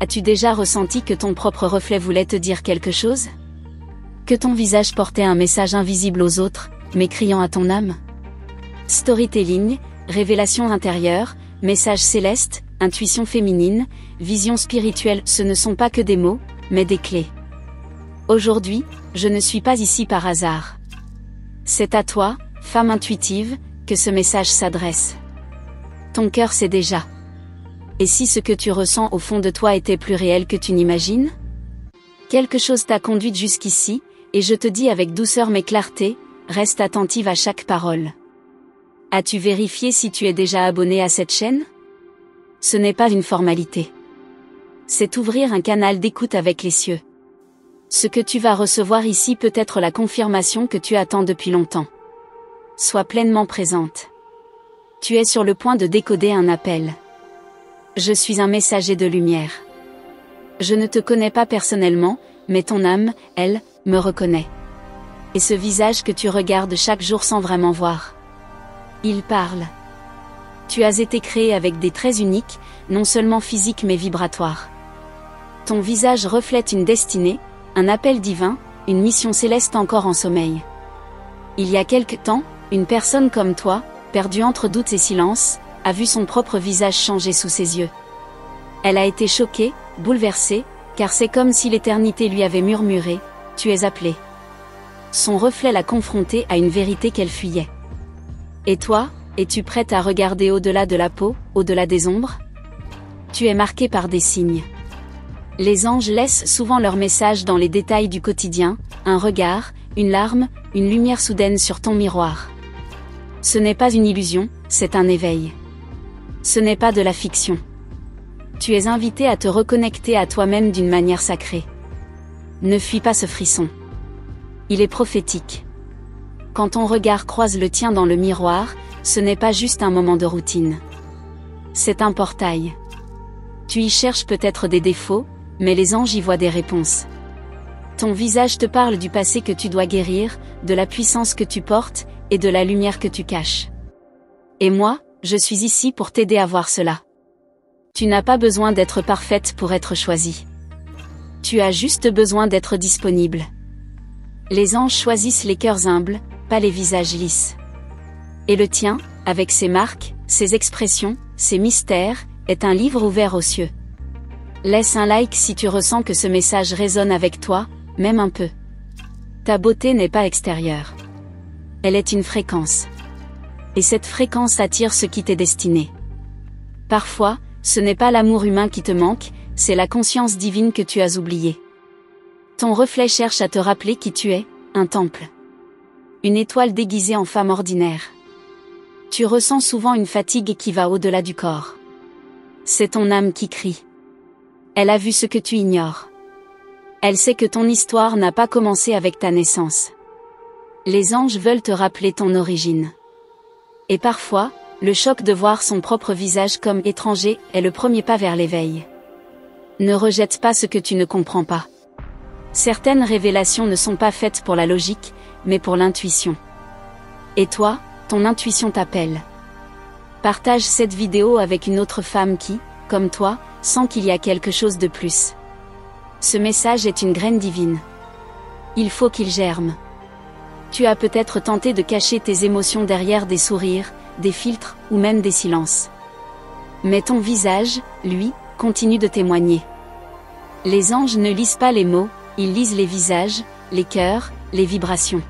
As-tu déjà ressenti que ton propre reflet voulait te dire quelque chose? Que ton visage portait un message invisible aux autres, mais criant à ton âme? Storytelling, révélation intérieure, message céleste, intuition féminine, vision spirituelle, ce ne sont pas que des mots, mais des clés. Aujourd'hui, je ne suis pas ici par hasard. C'est à toi, femme intuitive, que ce message s'adresse. Ton cœur sait déjà. Et si ce que tu ressens au fond de toi était plus réel que tu n'imagines? Quelque chose t'a conduite jusqu'ici, et je te dis avec douceur mais clarté, reste attentive à chaque parole. As-tu vérifié si tu es déjà abonné à cette chaîne? Ce n'est pas une formalité. C'est ouvrir un canal d'écoute avec les cieux. Ce que tu vas recevoir ici peut être la confirmation que tu attends depuis longtemps. Sois pleinement présente. Tu es sur le point de décoder un appel. Je suis un messager de lumière. Je ne te connais pas personnellement, mais ton âme, elle, me reconnaît. Et ce visage que tu regardes chaque jour sans vraiment voir. Il parle. Tu as été créé avec des traits uniques, non seulement physiques mais vibratoires. Ton visage reflète une destinée, un appel divin, une mission céleste encore en sommeil. Il y a quelque temps, une personne comme toi, perdue entre doutes et silence, a vu son propre visage changer sous ses yeux. Elle a été choquée, bouleversée, car c'est comme si l'éternité lui avait murmuré « Tu es appelé ». Son reflet l'a confrontée à une vérité qu'elle fuyait. Et toi, es-tu prête à regarder au-delà de la peau, au-delà des ombres? Tu es marquée par des signes. Les anges laissent souvent leur message dans les détails du quotidien, un regard, une larme, une lumière soudaine sur ton miroir. Ce n'est pas une illusion, c'est un éveil. Ce n'est pas de la fiction. Tu es invité à te reconnecter à toi-même d'une manière sacrée. Ne fuis pas ce frisson. Il est prophétique. Quand ton regard croise le tien dans le miroir, ce n'est pas juste un moment de routine. C'est un portail. Tu y cherches peut-être des défauts, mais les anges y voient des réponses. Ton visage te parle du passé que tu dois guérir, de la puissance que tu portes, et de la lumière que tu caches. Et moi, je suis ici pour t'aider à voir cela. Tu n'as pas besoin d'être parfaite pour être choisie. Tu as juste besoin d'être disponible. Les anges choisissent les cœurs humbles, pas les visages lisses. Et le tien, avec ses marques, ses expressions, ses mystères, est un livre ouvert aux cieux. Laisse un like si tu ressens que ce message résonne avec toi, même un peu. Ta beauté n'est pas extérieure. Elle est une fréquence. Et cette fréquence attire ce qui t'est destiné. Parfois, ce n'est pas l'amour humain qui te manque, c'est la conscience divine que tu as oubliée. Ton reflet cherche à te rappeler qui tu es, un temple. Une étoile déguisée en femme ordinaire. Tu ressens souvent une fatigue qui va au-delà du corps. C'est ton âme qui crie. Elle a vu ce que tu ignores. Elle sait que ton histoire n'a pas commencé avec ta naissance. Les anges veulent te rappeler ton origine. Et parfois, le choc de voir son propre visage comme étranger est le premier pas vers l'éveil. Ne rejette pas ce que tu ne comprends pas. Certaines révélations ne sont pas faites pour la logique, mais pour l'intuition. Et toi, ton intuition t'appelle. Partage cette vidéo avec une autre femme qui, comme toi, sent qu'il y a quelque chose de plus. Ce message est une graine divine. Il faut qu'il germe. Tu as peut-être tenté de cacher tes émotions derrière des sourires, des filtres, ou même des silences. Mais ton visage, lui, continue de témoigner. Les anges ne lisent pas les mots, ils lisent les visages, les cœurs, les vibrations.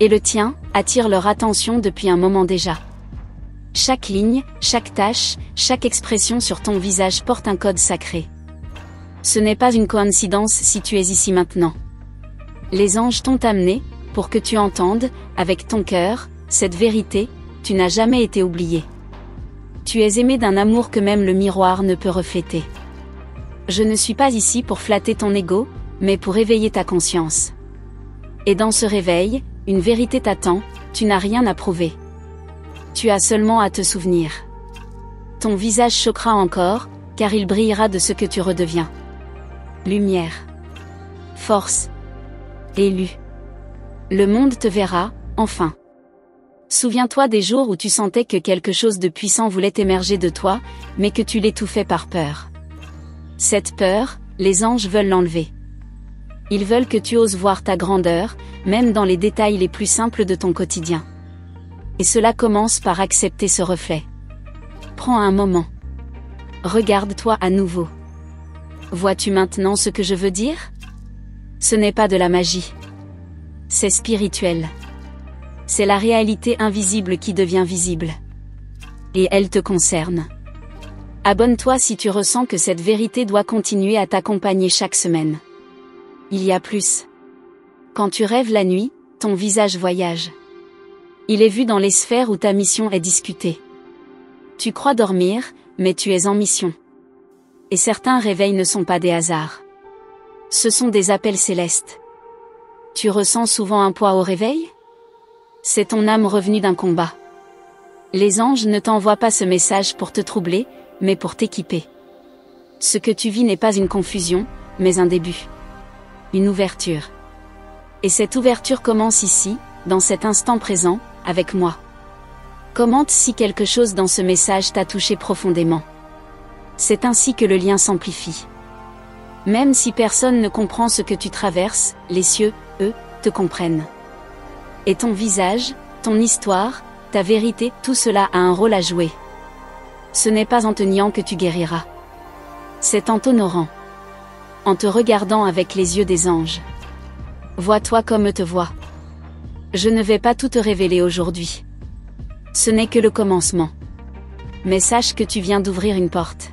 Et le tien, attire leur attention depuis un moment déjà. Chaque ligne, chaque tache, chaque expression sur ton visage porte un code sacré. Ce n'est pas une coïncidence si tu es ici maintenant. Les anges t'ont amené, pour que tu entendes, avec ton cœur, cette vérité, tu n'as jamais été oublié. Tu es aimé d'un amour que même le miroir ne peut refléter. Je ne suis pas ici pour flatter ton ego, mais pour éveiller ta conscience. Et dans ce réveil, une vérité t'attend, tu n'as rien à prouver. Tu as seulement à te souvenir. Ton visage choquera encore, car il brillera de ce que tu redeviens. Lumière. Force. Élu. Le monde te verra, enfin. Souviens-toi des jours où tu sentais que quelque chose de puissant voulait émerger de toi, mais que tu l'étouffais par peur. Cette peur, les anges veulent l'enlever. Ils veulent que tu oses voir ta grandeur, même dans les détails les plus simples de ton quotidien. Et cela commence par accepter ce reflet. Prends un moment. Regarde-toi à nouveau. Vois-tu maintenant ce que je veux dire? Ce n'est pas de la magie. C'est spirituel. C'est la réalité invisible qui devient visible. Et elle te concerne. Abonne-toi si tu ressens que cette vérité doit continuer à t'accompagner chaque semaine. Il y a plus. Quand tu rêves la nuit, ton visage voyage. Il est vu dans les sphères où ta mission est discutée. Tu crois dormir, mais tu es en mission. Et certains réveils ne sont pas des hasards. Ce sont des appels célestes. Tu ressens souvent un poids au réveil? C'est ton âme revenue d'un combat. Les anges ne t'envoient pas ce message pour te troubler, mais pour t'équiper. Ce que tu vis n'est pas une confusion, mais un début. Une ouverture. Et cette ouverture commence ici, dans cet instant présent, avec moi. Commente si quelque chose dans ce message t'a touché profondément. C'est ainsi que le lien s'amplifie. Même si personne ne comprend ce que tu traverses, les cieux, eux, te comprennent. Et ton visage, ton histoire, ta vérité, tout cela a un rôle à jouer. Ce n'est pas en te niant que tu guériras. C'est en t'honorant. En te regardant avec les yeux des anges. Vois-toi comme eux te voient. Je ne vais pas tout te révéler aujourd'hui. Ce n'est que le commencement. Mais sache que tu viens d'ouvrir une porte.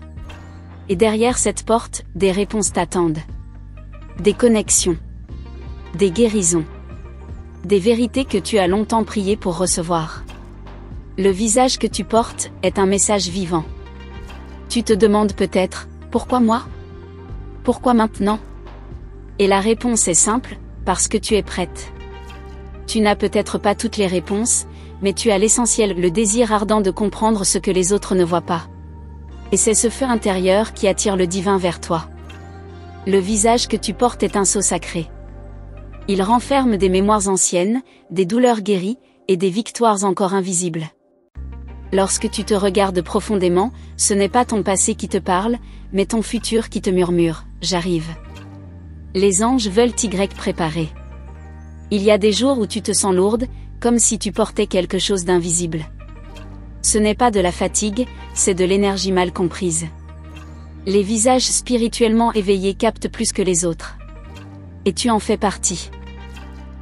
Et derrière cette porte, des réponses t'attendent. Des connexions. Des guérisons. Des vérités que tu as longtemps prié pour recevoir. Le visage que tu portes est un message vivant. Tu te demandes peut-être, pourquoi moi? Pourquoi maintenant? Et la réponse est simple, parce que tu es prête. Tu n'as peut-être pas toutes les réponses, mais tu as l'essentiel, le désir ardent de comprendre ce que les autres ne voient pas. Et c'est ce feu intérieur qui attire le divin vers toi. Le visage que tu portes est un sceau sacré. Il renferme des mémoires anciennes, des douleurs guéries, et des victoires encore invisibles. Lorsque tu te regardes profondément, ce n'est pas ton passé qui te parle, mais ton futur qui te murmure, « J'arrive ». Les anges veulent t'y préparer. Il y a des jours où tu te sens lourde, comme si tu portais quelque chose d'invisible. Ce n'est pas de la fatigue, c'est de l'énergie mal comprise. Les visages spirituellement éveillés captent plus que les autres. Et tu en fais partie.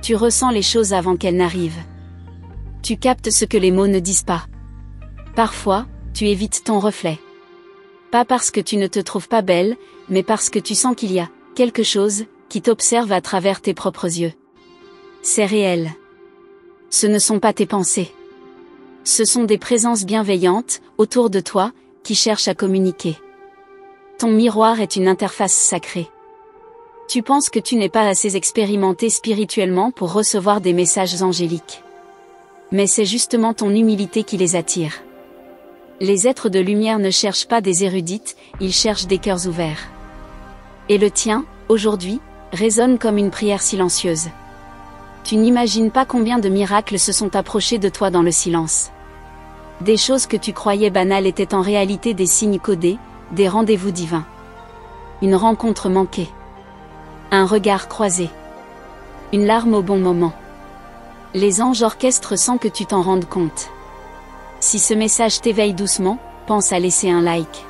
Tu ressens les choses avant qu'elles n'arrivent. Tu captes ce que les mots ne disent pas. Parfois, tu évites ton reflet. Pas parce que tu ne te trouves pas belle, mais parce que tu sens qu'il y a quelque chose qui t'observe à travers tes propres yeux. C'est réel. Ce ne sont pas tes pensées. Ce sont des présences bienveillantes, autour de toi, qui cherchent à communiquer. Ton miroir est une interface sacrée. Tu penses que tu n'es pas assez expérimenté spirituellement pour recevoir des messages angéliques. Mais c'est justement ton humilité qui les attire. Les êtres de lumière ne cherchent pas des érudites, ils cherchent des cœurs ouverts. Et le tien, aujourd'hui, résonne comme une prière silencieuse. Tu n'imagines pas combien de miracles se sont approchés de toi dans le silence. Des choses que tu croyais banales étaient en réalité des signes codés, des rendez-vous divins. Une rencontre manquée. Un regard croisé. Une larme au bon moment. Les anges orchestrent sans que tu t'en rendes compte. Si ce message t'éveille doucement, pense à laisser un like.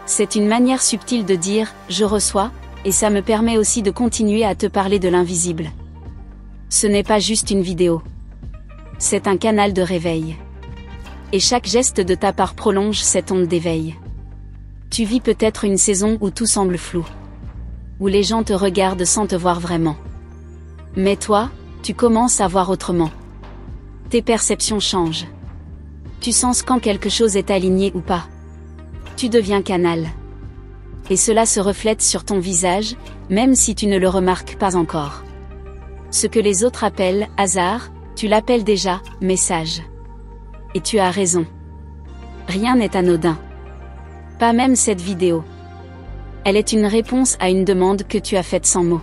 C'est une manière subtile de dire « je reçois » et ça me permet aussi de continuer à te parler de l'invisible. Ce n'est pas juste une vidéo. C'est un canal de réveil. Et chaque geste de ta part prolonge cette onde d'éveil. Tu vis peut-être une saison où tout semble flou. Où les gens te regardent sans te voir vraiment. Mais toi, tu commences à voir autrement. Tes perceptions changent. Tu sens quand quelque chose est aligné ou pas. Tu deviens canal. Et cela se reflète sur ton visage, même si tu ne le remarques pas encore. Ce que les autres appellent hasard, tu l'appelles déjà message. Et tu as raison. Rien n'est anodin. Pas même cette vidéo. Elle est une réponse à une demande que tu as faite sans mots.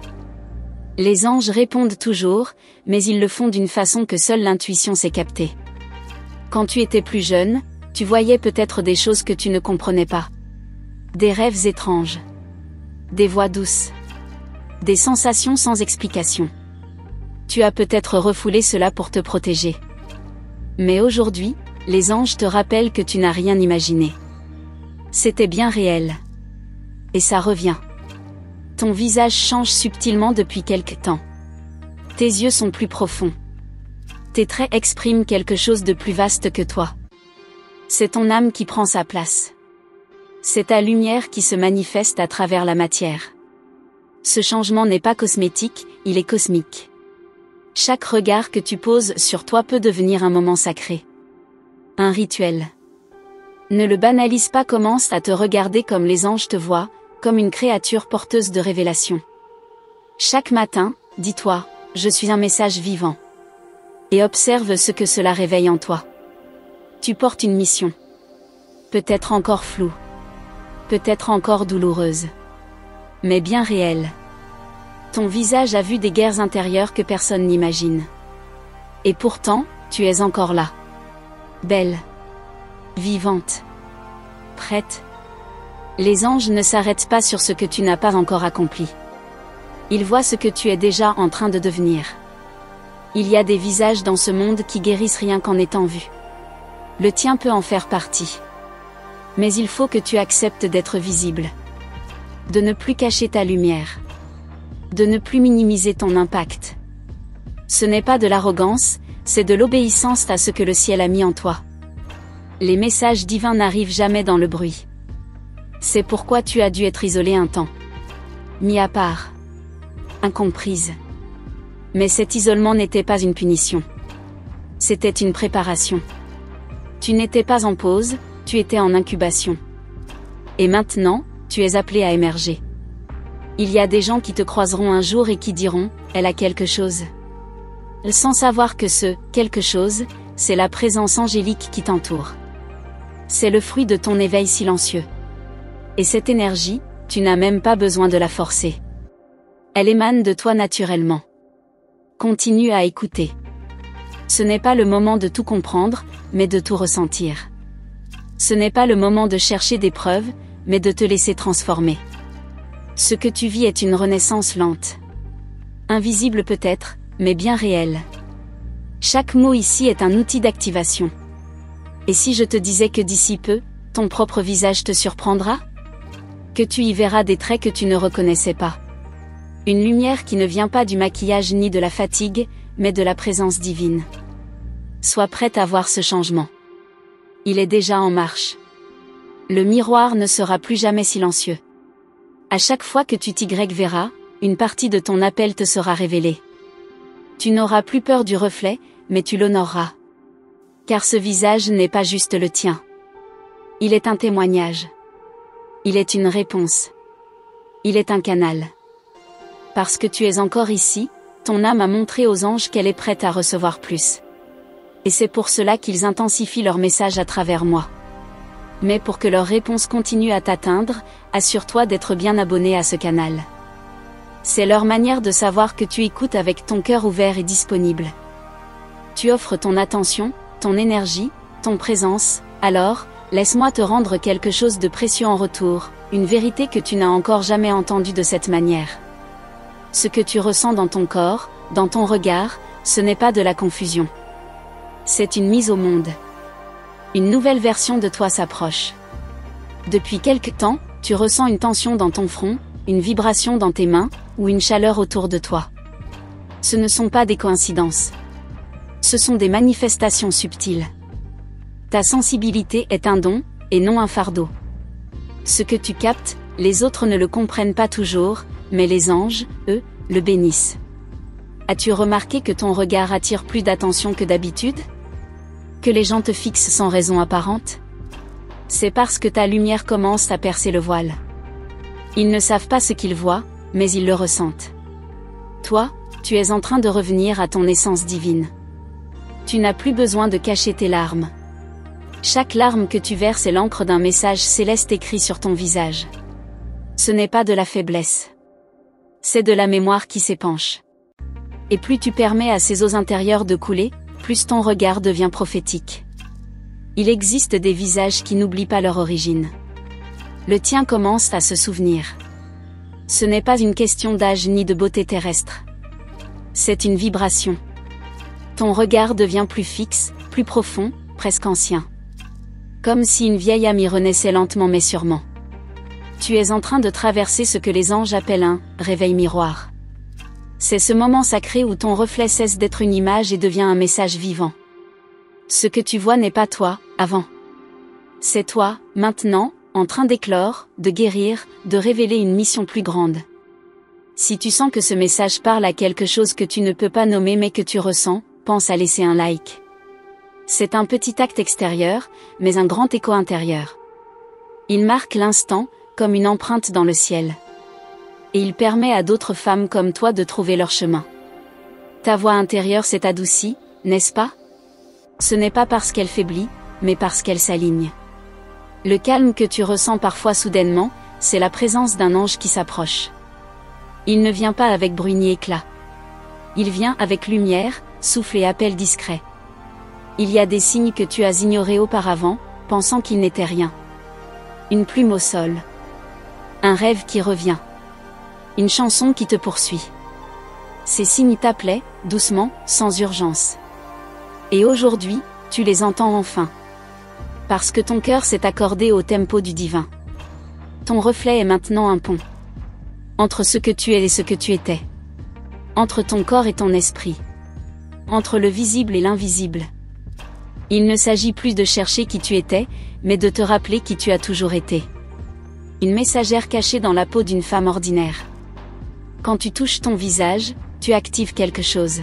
Les anges répondent toujours, mais ils le font d'une façon que seule l'intuition sait capter. Quand tu étais plus jeune, tu voyais peut-être des choses que tu ne comprenais pas. Des rêves étranges. Des voix douces. Des sensations sans explication. Tu as peut-être refoulé cela pour te protéger. Mais aujourd'hui, les anges te rappellent que tu n'as rien imaginé. C'était bien réel. Et ça revient. Ton visage change subtilement depuis quelque temps. Tes yeux sont plus profonds. Tes traits expriment quelque chose de plus vaste que toi. C'est ton âme qui prend sa place. C'est ta lumière qui se manifeste à travers la matière. Ce changement n'est pas cosmétique, il est cosmique. Chaque regard que tu poses sur toi peut devenir un moment sacré. Un rituel. Ne le banalise pas, commence à te regarder comme les anges te voient, comme une créature porteuse de révélation. Chaque matin, dis-toi, je suis un message vivant. Et observe ce que cela réveille en toi. Tu portes une mission. Peut-être encore floue. Peut-être encore douloureuse. Mais bien réelle. Ton visage a vu des guerres intérieures que personne n'imagine. Et pourtant, tu es encore là. Belle. Vivante. Prête. Les anges ne s'arrêtent pas sur ce que tu n'as pas encore accompli. Ils voient ce que tu es déjà en train de devenir. Il y a des visages dans ce monde qui guérissent rien qu'en étant vus. Le tien peut en faire partie. Mais il faut que tu acceptes d'être visible. De ne plus cacher ta lumière. De ne plus minimiser ton impact. Ce n'est pas de l'arrogance, c'est de l'obéissance à ce que le ciel a mis en toi. Les messages divins n'arrivent jamais dans le bruit. C'est pourquoi tu as dû être isolé un temps. Mis à part. Incomprise. Mais cet isolement n'était pas une punition. C'était une préparation. Tu n'étais pas en pause, tu étais en incubation. Et maintenant, tu es appelé à émerger. Il y a des gens qui te croiseront un jour et qui diront, elle a quelque chose. Sans savoir que ce quelque chose, c'est la présence angélique qui t'entoure. C'est le fruit de ton éveil silencieux. Et cette énergie, tu n'as même pas besoin de la forcer. Elle émane de toi naturellement. Continue à écouter. Ce n'est pas le moment de tout comprendre, mais de tout ressentir. Ce n'est pas le moment de chercher des preuves, mais de te laisser transformer. Ce que tu vis est une renaissance lente. Invisible peut-être, mais bien réelle. Chaque mot ici est un outil d'activation. Et si je te disais que d'ici peu, ton propre visage te surprendra ? Que tu y verras des traits que tu ne reconnaissais pas. Une lumière qui ne vient pas du maquillage ni de la fatigue, mais de la présence divine. Sois prête à voir ce changement. Il est déjà en marche. Le miroir ne sera plus jamais silencieux. À chaque fois que tu t'y verras, une partie de ton appel te sera révélée. Tu n'auras plus peur du reflet, mais tu l'honoreras. Car ce visage n'est pas juste le tien. Il est un témoignage. Il est une réponse. Il est un canal. Parce que tu es encore ici, ton âme a montré aux anges qu'elle est prête à recevoir plus. Et c'est pour cela qu'ils intensifient leur message à travers moi. Mais pour que leur réponse continue à t'atteindre, assure-toi d'être bien abonné à ce canal. C'est leur manière de savoir que tu écoutes avec ton cœur ouvert et disponible. Tu offres ton attention, ton énergie, ton présence, alors, laisse-moi te rendre quelque chose de précieux en retour, une vérité que tu n'as encore jamais entendue de cette manière. Ce que tu ressens dans ton corps, dans ton regard, ce n'est pas de la confusion. C'est une mise au monde. Une nouvelle version de toi s'approche. Depuis quelque temps, tu ressens une tension dans ton front, une vibration dans tes mains, ou une chaleur autour de toi. Ce ne sont pas des coïncidences. Ce sont des manifestations subtiles. Ta sensibilité est un don, et non un fardeau. Ce que tu captes, les autres ne le comprennent pas toujours, mais les anges, eux, le bénissent. As-tu remarqué que ton regard attire plus d'attention que d'habitude ? Que les gens te fixent sans raison apparente ? C'est parce que ta lumière commence à percer le voile. Ils ne savent pas ce qu'ils voient, mais ils le ressentent. Toi, tu es en train de revenir à ton essence divine. Tu n'as plus besoin de cacher tes larmes. Chaque larme que tu verses est l'encre d'un message céleste écrit sur ton visage. Ce n'est pas de la faiblesse. C'est de la mémoire qui s'épanche. Et plus tu permets à ces eaux intérieures de couler, plus ton regard devient prophétique. Il existe des visages qui n'oublient pas leur origine. Le tien commence à se souvenir. Ce n'est pas une question d'âge ni de beauté terrestre. C'est une vibration. Ton regard devient plus fixe, plus profond, presque ancien. Comme si une vieille amie renaissait lentement mais sûrement. Tu es en train de traverser ce que les anges appellent un « réveil miroir ». C'est ce moment sacré où ton reflet cesse d'être une image et devient un message vivant. Ce que tu vois n'est pas toi, avant. C'est toi, maintenant, en train d'éclore, de guérir, de révéler une mission plus grande. Si tu sens que ce message parle à quelque chose que tu ne peux pas nommer mais que tu ressens, pense à laisser un like. C'est un petit acte extérieur, mais un grand écho intérieur. Il marque l'instant, comme une empreinte dans le ciel. Et il permet à d'autres femmes comme toi de trouver leur chemin. Ta voix intérieure s'est adoucie, n'est-ce pas? Ce n'est pas parce qu'elle faiblit, mais parce qu'elle s'aligne. Le calme que tu ressens parfois soudainement, c'est la présence d'un ange qui s'approche. Il ne vient pas avec bruit ni éclat. Il vient avec lumière, souffle et appel discret. Il y a des signes que tu as ignorés auparavant, pensant qu'ils n'étaient rien. Une plume au sol. Un rêve qui revient. Une chanson qui te poursuit. Ces signes t'appelaient, doucement, sans urgence. Et aujourd'hui, tu les entends enfin. Parce que ton cœur s'est accordé au tempo du divin. Ton reflet est maintenant un pont. Entre ce que tu es et ce que tu étais. Entre ton corps et ton esprit. Entre le visible et l'invisible. Il ne s'agit plus de chercher qui tu étais, mais de te rappeler qui tu as toujours été. Une messagère cachée dans la peau d'une femme ordinaire. Quand tu touches ton visage, tu actives quelque chose.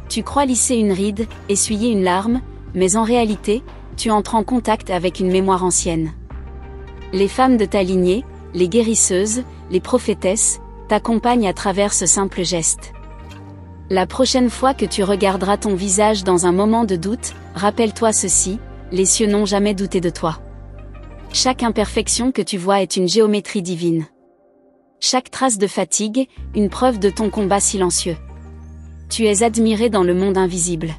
Tu crois lisser une ride, essuyer une larme, mais en réalité, tu entres en contact avec une mémoire ancienne. Les femmes de ta lignée, les guérisseuses, les prophétesses, t'accompagnent à travers ce simple geste. La prochaine fois que tu regarderas ton visage dans un moment de doute, rappelle-toi ceci, les cieux n'ont jamais douté de toi. Chaque imperfection que tu vois est une géométrie divine. Chaque trace de fatigue, une preuve de ton combat silencieux. Tu es admiré dans le monde invisible.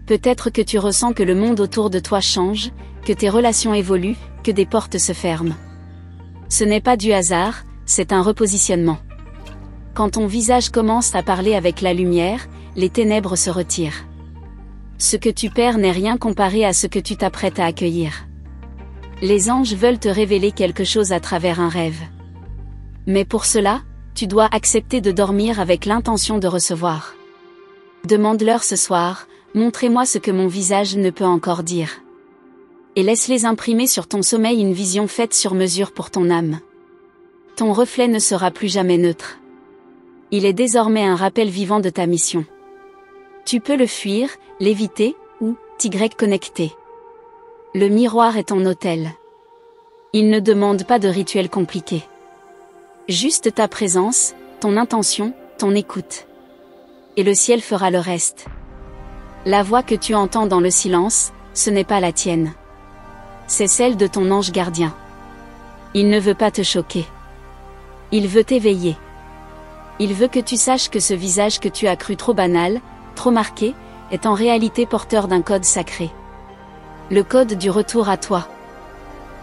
Peut-être que tu ressens que le monde autour de toi change, que tes relations évoluent, que des portes se ferment. Ce n'est pas du hasard, c'est un repositionnement. Quand ton visage commence à parler avec la lumière, les ténèbres se retirent. Ce que tu perds n'est rien comparé à ce que tu t'apprêtes à accueillir. Les anges veulent te révéler quelque chose à travers un rêve. Mais pour cela, tu dois accepter de dormir avec l'intention de recevoir. Demande-leur ce soir, montrez-moi ce que mon visage ne peut encore dire. Et laisse-les imprimer sur ton sommeil une vision faite sur mesure pour ton âme. Ton reflet ne sera plus jamais neutre. Il est désormais un rappel vivant de ta mission. Tu peux le fuir, l'éviter, ou t'y connecter. Le miroir est ton hôtel. Il ne demande pas de rituel compliqué. Juste ta présence, ton intention, ton écoute. Et le ciel fera le reste. La voix que tu entends dans le silence, ce n'est pas la tienne. C'est celle de ton ange gardien. Il ne veut pas te choquer. Il veut t'éveiller. Il veut que tu saches que ce visage que tu as cru trop banal, trop marqué, est en réalité porteur d'un code sacré. Le code du retour à toi.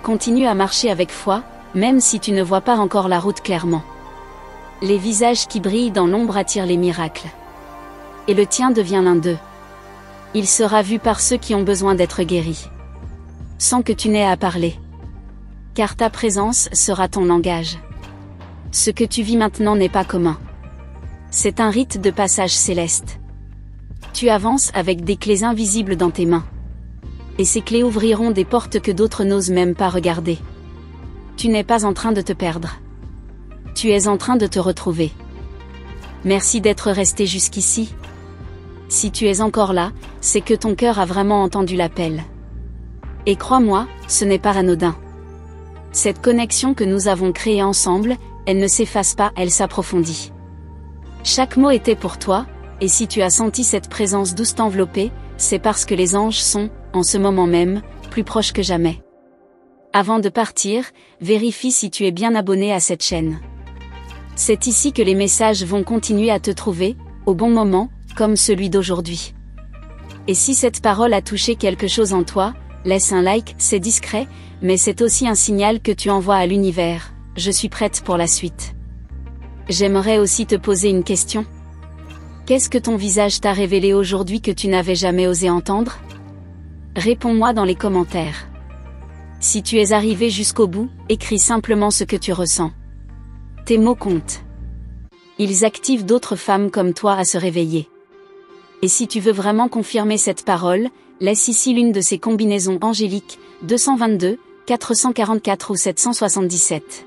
Continue à marcher avec foi, même si tu ne vois pas encore la route clairement. Les visages qui brillent dans l'ombre attirent les miracles. Et le tien devient l'un d'eux. Il sera vu par ceux qui ont besoin d'être guéris. Sans que tu n'aies à parler. Car ta présence sera ton langage. Ce que tu vis maintenant n'est pas commun. C'est un rite de passage céleste. Tu avances avec des clés invisibles dans tes mains. Et ces clés ouvriront des portes que d'autres n'osent même pas regarder. Tu n'es pas en train de te perdre. Tu es en train de te retrouver. Merci d'être resté jusqu'ici. Si tu es encore là, c'est que ton cœur a vraiment entendu l'appel. Et crois-moi, ce n'est pas anodin. Cette connexion que nous avons créée ensemble, elle ne s'efface pas, elle s'approfondit. Chaque mot était pour toi, et si tu as senti cette présence douce t'envelopper, c'est parce que les anges sont, en ce moment même, plus proches que jamais. Avant de partir, vérifie si tu es bien abonné à cette chaîne. C'est ici que les messages vont continuer à te trouver, au bon moment, comme celui d'aujourd'hui. Et si cette parole a touché quelque chose en toi, laisse un like, c'est discret, mais c'est aussi un signal que tu envoies à l'univers. Je suis prête pour la suite. J'aimerais aussi te poser une question. Qu'est-ce que ton visage t'a révélé aujourd'hui que tu n'avais jamais osé entendre? Réponds-moi dans les commentaires. Si tu es arrivé jusqu'au bout, écris simplement ce que tu ressens. Tes mots comptent. Ils activent d'autres femmes comme toi à se réveiller. Et si tu veux vraiment confirmer cette parole, laisse ici l'une de ces combinaisons angéliques, 222, 444 ou 777.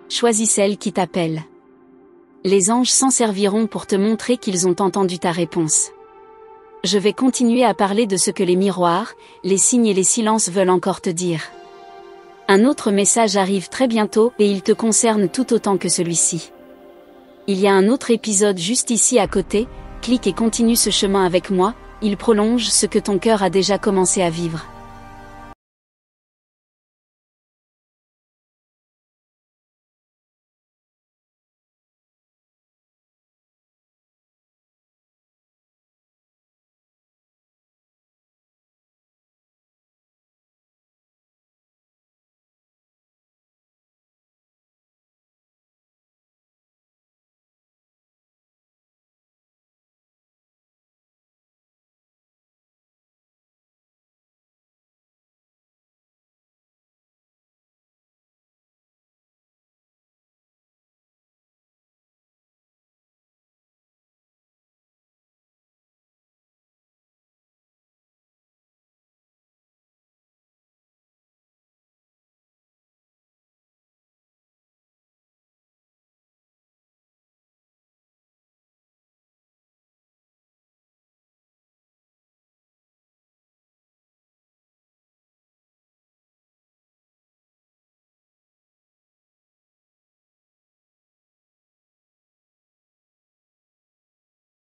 Choisis celle qui t'appelle. Les anges s'en serviront pour te montrer qu'ils ont entendu ta réponse. Je vais continuer à parler de ce que les miroirs, les signes et les silences veulent encore te dire. Un autre message arrive très bientôt et il te concerne tout autant que celui-ci. Il y a un autre épisode juste ici à côté, clique et continue ce chemin avec moi, il prolonge ce que ton cœur a déjà commencé à vivre.